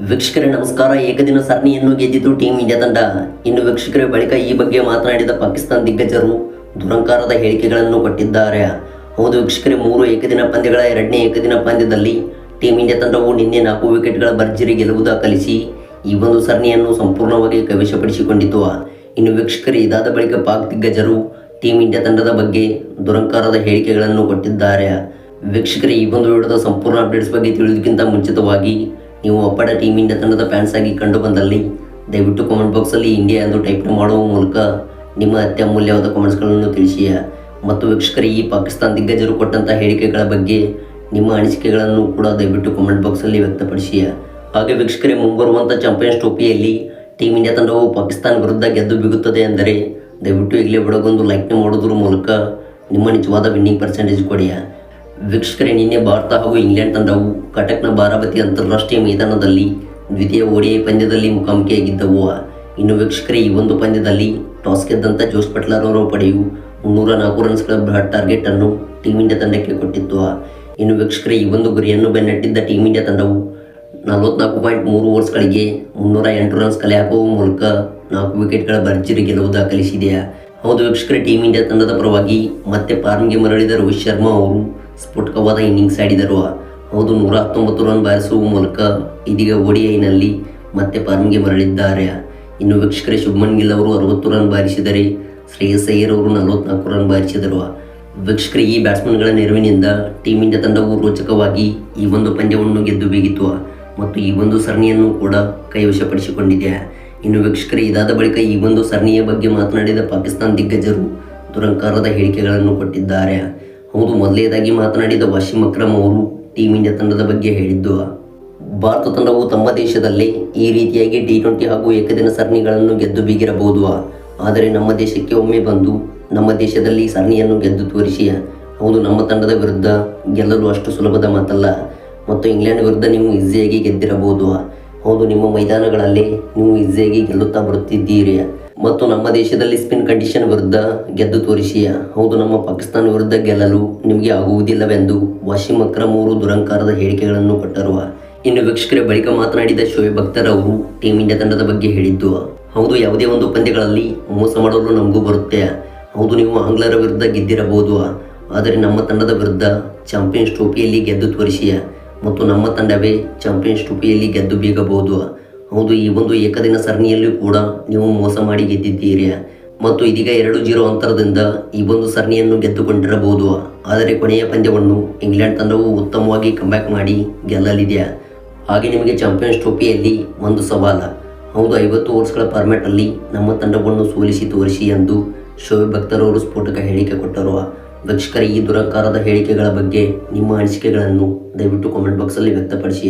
ವೀಕ್ಷಕರೇ ನಮಸ್ಕಾರ. ಏಕದಿನ ಸರಣಿಯನ್ನು ಗೆದ್ದಿತು ಟೀಮ್ ಇಂಡಿಯಾ ತಂಡ. ಇನ್ನು ವೀಕ್ಷಕರೇ ಬಳಿಕ ಈ ಬಗ್ಗೆ ಮಾತನಾಡಿದ ಪಾಕಿಸ್ತಾನ ದಿಗ್ಗಜರು ದುರಂಕಾರದ ಹೇಳಿಕೆಗಳನ್ನು ಕೊಟ್ಟಿದ್ದಾರೆ. ಹೌದು ವೀಕ್ಷಕರೇ, 3 ಏಕದಿನ ಪಂದ್ಯಗಳ 2ನೇ ಏಕದಿನ ಪಂದ್ಯದಲ್ಲಿ ಟೀಮ್ ಇಂಡಿಯಾ ತಂಡವು ನಿನ್ನೆ 4 ವಿಕೆಟ್ಗಳ ಭರ್ಜರಿ ಗೆಲುವು ದಾಖಲಿಸಿ ಈ ಒಂದು ಸರಣಿಯನ್ನು ಸಂಪೂರ್ಣವಾಗಿ ಕೈವಶಪಡಿಸಿಕೊಂಡಿತು. ಇನ್ನು ವೀಕ್ಷಕರೇ, ಇದಾದ ಬಳಿಕ ಪಾಕ್ ದಿಗ್ಗಜರು ಟೀಮ್ ಇಂಡಿಯಾ ತಂಡದ ಬಗ್ಗೆ ದುರಂಕಾರದ ಹೇಳಿಕೆಗಳನ್ನು ಕೊಟ್ಟಿದ್ದಾರೆ. ವೀಕ್ಷಕರೇ, ಈ ಒಂದು ವಿಡಿಯೋದ ಸಂಪೂರ್ಣ ಅಪ್ಡೇಟ್ಸ್ ಬಗ್ಗೆ ತಿಳಿಯೋದಕ್ಕಿಂತ ಮುಂಚಿತವಾಗಿ ನೀವು ಅಪ್ಪಟ ಟೀಮ್ ಇಂಡಿಯಾ ತಂಡದ ಫ್ಯಾನ್ಸ್ ಆಗಿ ಕಂಡು ಬಂದಲ್ಲಿ ದಯವಿಟ್ಟು ಕಾಮೆಂಟ್ ಬಾಕ್ಸಲ್ಲಿ ಇಂಡಿಯಾ ಎಂದು ಟೈಪ್ ಮಾಡುವ ಮೂಲಕ ನಿಮ್ಮ ಅತ್ಯಮೂಲ್ಯವಾದ ಕಾಮೆಂಟ್ಸ್ಗಳನ್ನು ತಿಳಿಸಿ. ಮತ್ತು ವೀಕ್ಷಕರೇ, ಈ ಪಾಕಿಸ್ತಾನ ದಿಗ್ಗಜರು ಕೊಟ್ಟಂಥ ಹೇಳಿಕೆಗಳ ಬಗ್ಗೆ ನಿಮ್ಮ ಅನಿಸಿಕೆಗಳನ್ನು ಕೂಡ ದಯವಿಟ್ಟು ಕಾಮೆಂಟ್ ಬಾಕ್ಸಲ್ಲಿ ವ್ಯಕ್ತಪಡಿಸಿ. ಹಾಗೆ ವೀಕ್ಷಕರೇ, ಮುಂಬರುವಂಥ ಚಾಂಪಿಯನ್ಸ್ ಟ್ರೋಫಿಯಲ್ಲಿ ಟೀಮ್ ಇಂಡಿಯಾ ತಂಡವು ಪಾಕಿಸ್ತಾನ ವಿರುದ್ಧ ಗೆದ್ದು ಬೀಗುತ್ತದೆ ಅಂದರೆ ದಯವಿಟ್ಟು ಈಗಲೇ ಒಳಗೊಂದು ಲೈಕ್ನ ಮಾಡೋದ್ರ ಮೂಲಕ ನಿಮ್ಮ ನಿಜವಾದ ವಿನ್ನಿಂಗ್ ಪರ್ಸೆಂಟೇಜ್ ಕೊಡಿ. ವೀಕ್ಷಕರೇ, ನಿನ್ನೆ ಭಾರತ ಹಾಗೂ ಇಂಗ್ಲೆಂಡ್ ತಂಡವು ಕಟಕ್ನ ಬಾರಾಬತಿ ಅಂತಾರಾಷ್ಟ್ರೀಯ ಮೈದಾನದಲ್ಲಿ ದ್ವಿತೀಯ ODI ಪಂದ್ಯದಲ್ಲಿ ಮುಖಾಮುಖಿಯಾಗಿದ್ದವು. ಇನ್ನು ವೀಕ್ಷಕರೇ, ಈ ಒಂದು ಪಂದ್ಯದಲ್ಲಿ ಟಾಸ್ ಗೆದ್ದಂಥ ಜೋಸ್ ಬಟ್ಲರ್ ಅವರ ಪಡೆಯು 304 ರನ್ಸ್ಗಳ ಬೃಹತ್ ಟಾರ್ಗೆಟ್ ಅನ್ನು ಟೀಮ್ ಇಂಡಿಯಾ ತಂಡಕ್ಕೆ ಕೊಟ್ಟಿತ್ತು. ಇನ್ನು ವೀಕ್ಷಕರೇ, ಈ ಒಂದು ಗುರಿಯನ್ನು ಬೆನ್ನಟ್ಟಿದ್ದ ಟೀಮ್ ಇಂಡಿಯಾ ತಂಡವು 44.3 ಓವರ್ಸ್ಗಳಿಗೆ 308 ರನ್ಸ್ ಕಲೆ ಹಾಕುವ ಮೂಲಕ 4 ವಿಕೆಟ್ಗಳ ಭರ್ಜರಿ ಗೆಲುವು ದಾಖಲಿಸಿದೆ. ಹೌದು ವೀಕ್ಷಕರೇ, ಟೀಮ್ ಇಂಡಿಯಾ ತಂಡದ ಪರವಾಗಿ ಮತ್ತೆ ಫಾರ್ಮ್ಗೆ ಮರಳಿದ ರೋಹಿತ್ ಶರ್ಮಾ ಅವರು ಸ್ಫೋಟಕವಾದ ಇನ್ನಿಂಗ್ಸ್ ಆಡಿದರು. ಹೌದು, 119 ರನ್ ಬಾರಿಸುವ ಮೂಲಕ ಇದೀಗ ODIನಲ್ಲಿ ಮತ್ತೆ ಫಾರ್ಮ್ಗೆ ಮರಳಿದ್ದಾರೆ. ಇನ್ನು ವೀಕ್ಷಕರೇ, ಶುಭ್ಮನ್ ಗಿಲ್ ಅವರು 60 ರನ್ ಬಾರಿಸಿದರೆ ಶ್ರೇಯಸ್ ಅಯ್ಯರ್ ಅವರು 44 ರನ್ ಬಾರಿಸಿದರು. ವೀಕ್ಷಕರೇ, ಈ ಬ್ಯಾಟ್ಸ್ಮನ್ಗಳ ನೆರವಿನಿಂದ ಟೀಮ್ ಇಂಡಿಯಾ ತಂಡವು ರೋಚಕವಾಗಿ ಈ ಒಂದು ಪಂದ್ಯವನ್ನು ಗೆದ್ದು ಬೀಗಿತು ಮತ್ತು ಈ ಒಂದು ಸರಣಿಯನ್ನು ಕೂಡ ಕೈವಶಪಡಿಸಿಕೊಂಡಿದೆ. ಇನ್ನು ವೀಕ್ಷಕರೇ, ಇದಾದ ಬಳಿಕ ಈ ಒಂದು ಸರಣಿಯ ಬಗ್ಗೆ ಮಾತನಾಡಿದ ಪಾಕಿಸ್ತಾನ ದಿಗ್ಗಜರು ದುರಂಕಾರದ ಹೇಳಿಕೆಗಳನ್ನು ಕೊಟ್ಟಿದ್ದಾರೆ. ಹೌದು, ಮೊದಲನೇದಾಗಿ ಮಾತನಾಡಿದ ವಾಸಿಂ ಅಕ್ರಮ್ ಅವರು ಟೀಮ್ ಇಂಡಿಯಾ ತಂಡದ ಬಗ್ಗೆ ಹೇಳಿದ್ದು, ಭಾರತ ತಂಡವು ತಮ್ಮ ದೇಶದಲ್ಲೇ ಈ ರೀತಿಯಾಗಿ T20 ಹಾಗೂ ಏಕದಿನ ಸರಣಿಗಳನ್ನು ಗೆದ್ದು ಬೀಗಿರಬಹುದು, ಆದರೆ ನಮ್ಮ ದೇಶಕ್ಕೆ ಒಮ್ಮೆ ಬಂದು ನಮ್ಮ ದೇಶದಲ್ಲಿ ಸರಣಿಯನ್ನು ಗೆದ್ದು ತೋರಿಸಿ. ಹೌದು, ನಮ್ಮ ತಂಡದ ವಿರುದ್ಧ ಗೆಲ್ಲಲು ಅಷ್ಟು ಸುಲಭದ ಮಾತಲ್ಲ ಮತ್ತು ಇಂಗ್ಲೆಂಡ್ ವಿರುದ್ಧ ನೀವು ಈಸಿಯಾಗಿ ಗೆದ್ದಿರಬಹುದು. ಹೌದು, ನಿಮ್ಮ ಮೈದಾನಗಳಲ್ಲೇ ನೀವು ಈಸಿಯಾಗಿ ಗೆಲ್ಲುತ್ತಾ ಬರುತ್ತಿದ್ದೀರಿ ಮತ್ತು ನಮ್ಮ ದೇಶದಲ್ಲಿ ಸ್ಪಿನ್ ಕಂಡೀಷನ್ ವಿರುದ್ಧ ಗೆದ್ದು ತೋರಿಸಿ. ಹೌದು, ನಮ್ಮ ಪಾಕಿಸ್ತಾನ ವಿರುದ್ಧ ಗೆಲ್ಲಲು ನಿಮಗೆ ಆಗುವುದಿಲ್ಲವೆಂದು ವಾಸಿಂ ಅಕ್ರಮ್ ಅವರು ದುರಂಕಾರದ ಹೇಳಿಕೆಗಳನ್ನು ಕೊಟ್ಟರು. ಇನ್ನು ವೀಕ್ಷಕರೇ, ಬಳಿಕ ಮಾತನಾಡಿದ ಶೋಯಬ್ ಅಖ್ತರ್ ಅವರು ಟೀಮ್ ಇಂಡಿಯಾ ತಂಡದ ಬಗ್ಗೆ ಹೇಳಿದ್ದು, ಹೌದು, ಯಾವುದೇ ಒಂದು ಪಂದ್ಯಗಳಲ್ಲಿ ಮೋಸ ಮಾಡಲು ನಮಗೂ ಬರುತ್ತೆ. ಹೌದು, ನೀವು ಆಂಗ್ಲರ ವಿರುದ್ಧ ಗೆದ್ದಿರಬಹುದು, ಆದರೆ ನಮ್ಮ ತಂಡದ ವಿರುದ್ಧ ಚಾಂಪಿಯನ್ಸ್ ಟ್ರೋಫಿಯಲ್ಲಿ ಗೆದ್ದು ತೋರಿಸಿ ಮತ್ತು ನಮ್ಮ ತಂಡವೇ ಚಾಂಪಿಯನ್ಸ್ ಟ್ರೋಫಿಯಲ್ಲಿ ಗೆದ್ದು ಬೀಗಬಹುದು. ಹೌದು, ಈ ಒಂದು ಏಕದಿನ ಸರಣಿಯಲ್ಲೂ ಕೂಡ ನೀವು ಮೋಸ ಮಾಡಿ ಗೆದ್ದಿದ್ದೀರಿ ಮತ್ತು ಇದೀಗ 2-0 ಅಂತರದಿಂದ ಈ ಒಂದು ಸರಣಿಯನ್ನು ಗೆದ್ದುಕೊಂಡಿರಬಹುದು, ಆದರೆ ಕೊನೆಯ ಪಂದ್ಯವನ್ನು ಇಂಗ್ಲೆಂಡ್ ತಂಡವು ಉತ್ತಮವಾಗಿ ಕಂಬ್ಯಾಕ್ ಮಾಡಿ ಗೆಲ್ಲಲಿದೆ. ಹಾಗೆ ನಿಮಗೆ ಚಾಂಪಿಯನ್ಸ್ ಟ್ರೋಫಿಯಲ್ಲಿ ಒಂದು ಸವಾಲ. ಹೌದು, 50 ಓವರ್ಸ್ಗಳ ಫಾರ್ಮ್ಯಾಟಲ್ಲಿ ನಮ್ಮ ತಂಡವನ್ನು ಸೋಲಿಸಿ ತೋರಿಸಿ ಎಂದು ಶೋಯಬ್ ಅಖ್ತರ್ ಅವರು ಸ್ಫೋಟಕ ಹೇಳಿಕೆ ಕೊಟ್ಟರು. ವೀಕ್ಷಕರೇ, ಈ ದುರಂಕಾರದ ಹೇಳಿಕೆಗಳ ಬಗ್ಗೆ ನಿಮ್ಮ ಅನಿಸಿಕೆಗಳನ್ನು ದಯವಿಟ್ಟು ಕಾಮೆಂಟ್ ಬಾಕ್ಸಲ್ಲಿ ವ್ಯಕ್ತಪಡಿಸಿ.